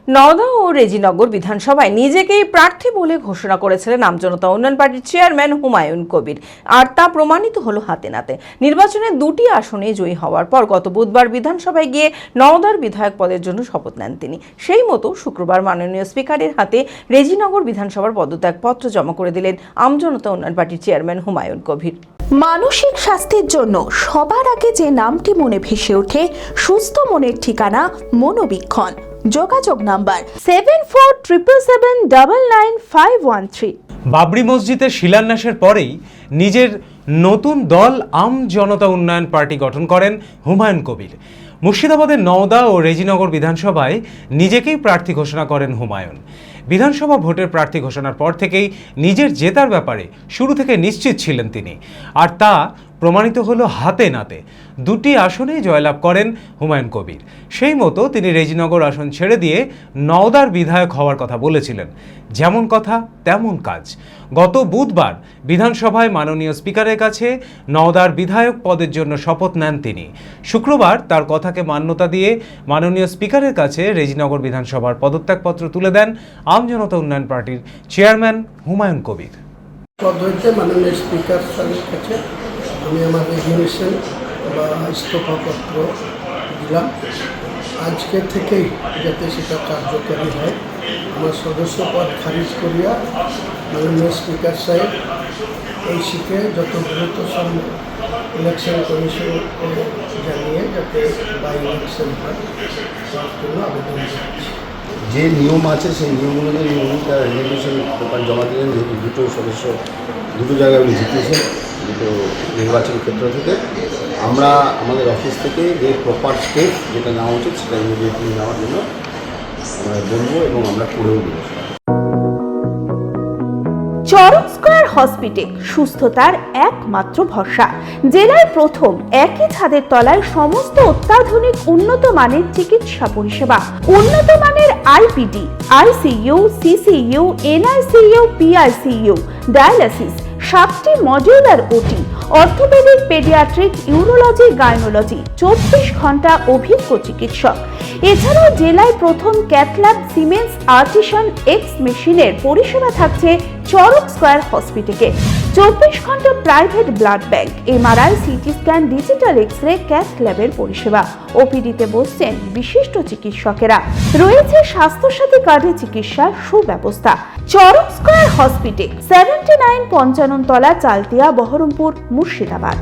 নওদা ও রেজিনগর বিধানসভায় নিজেকেই প্রার্থী বলে ঘোষণা করেছিলেন আমজনতা উন্নয়ন পার্টির চেয়ারম্যান হুমায়ুন কবির, আর তা প্রমাণিত হলো হাতে নাতে। নির্বাচনে দুটি আসনে জয়ী হওয়ার পর গত বুধবার বিধানসভায় গিয়ে নওদার বিধায়ক পদের জন্য শপথ নেন তিনি। সেই মতো শুক্রবার মাননীয় স্পিকারের হাতে রেজিনগর বিধানসভার পদত্যাগপত্র জমা করে দিলেন আমজনতা উন্নয়ন পার্টির চেয়ারম্যান হুমায়ুন কবির। মানসিক স্বাস্থ্যের জন্য সবার আগে যে নামটি মনে ভেসে ওঠে, সুস্থ মনের ঠিকানা মনোবীক্ষণ। যোগাযোগ নাম্বার 7477799513। বাবরি মসজিদের শিলান্যাসের পরেই নিজের নতুন দল আমজনতা উন্নয়ন পার্টি গঠন করেন হুমায়ুন কবির। মুর্শিদাবাদের নওদা ও রেজিনগর বিধানসভায় নিজেকেই প্রার্থী ঘোষণা করেন হুমায়ুন। বিধানসভা ভোটের প্রার্থী ঘোষণার পর থেকেই নিজের জেতার ব্যাপারে শুরু থেকে নিশ্চিত ছিলেন তিনি, আর তা প্রমাণিত হলো হাতে নাতে। দুটি আসনেই জয়লাভ করেন হুমায়ুন কবির। সেই মতো তিনি রেজিনগর আসন ছেড়ে দিয়ে নওদার বিধায়ক হওয়ার কথা বলেছিলেন। যেমন কথা তেমন কাজ। গত বুধবার বিধানসভায় মাননীয় স্পিকারের কাছে নওদার বিধায়ক পদের জন্য শপথ নেন তিনি। শুক্রবার তার কথাকে মান্যতা দিয়ে মাননীয় স্পিকারের কাছে রেজিনগর বিধানসভার পদত্যাগপত্র তুলে দেন আমজনতা উন্নয়ন পার্টির চেয়ারম্যান হুমায়ুন কবির। মাননীয় স্পিকার স্যারের কাছে আমি আমার রেজিগনেশন বা ইস্তফাপত্র দিলাম। আজকে থেকেই যাতে সেটা কার্যকরী হয়, আমার সদস্য পদ খারিজ করিয়া মাননীয় স্পিকার সাহেব এই শিখে যত দ্রুত সম্ভব ইলেকশন কমিশনকে জানিয়ে যাতে বাই ইলেকশন হয় তার জন্য আবেদন করছি। যে নিয়ম আছে সেই নিয়ম অনুযায়ী উনি তার রেজিগনেশন পেপার জমা দিলেন, যেহেতু দুটো সদস্য দুটো জায়গায় উনি জিতিয়েছেন দুটো নির্বাচন ক্ষেত্র থেকে। আমরা আমাদের অফিস থেকে যে প্রপার স্টেপ যেটা নেওয়া উচিত সেটা ইমিডিয়েটলি নেওয়ার জন্য আমরা বলবো এবং আমরা করেও দেবো। চরক স্কয়ার হসপিটাল সুস্থতার একমাত্র ভরসা। জেলায় প্রথম একই ছাদের তলায় সমস্ত অত্যাধুনিক উন্নত মানের চিকিৎসা পরিষেবা, উন্নত মানের IPD, ICU, CCU, NICU, PICU, dialysis, 7টি modular OT, orthopaedic, paediatric, urology, gynaecology, 24 ঘন্টা অভিজ্ঞ চিকিৎসক। এছাড়াও জেলায় প্রথম ক্যাথল্যাব, সিমেন্স, আর্টিসান এক্স মেশিনের পরিষেবা থাকছে চরক স্কয়ার হসপিটালে। 24 ঘন্টা private blood bank, MRI, CT scan, digital x ray, cath ল্যাবের পরিষেবা। ওপিডিতে বসছেন বিশিষ্ট চিকিৎসকেরা। রয়েছে স্বাস্থ্যসাথী কার্ডে চিকিৎসার সুব্যবস্থা। চরক স্কয়ার হসপিটাল, 79 পঞ্চানন তলা, চালতিয়া, বহরমপুর, মুর্শিদাবাদ।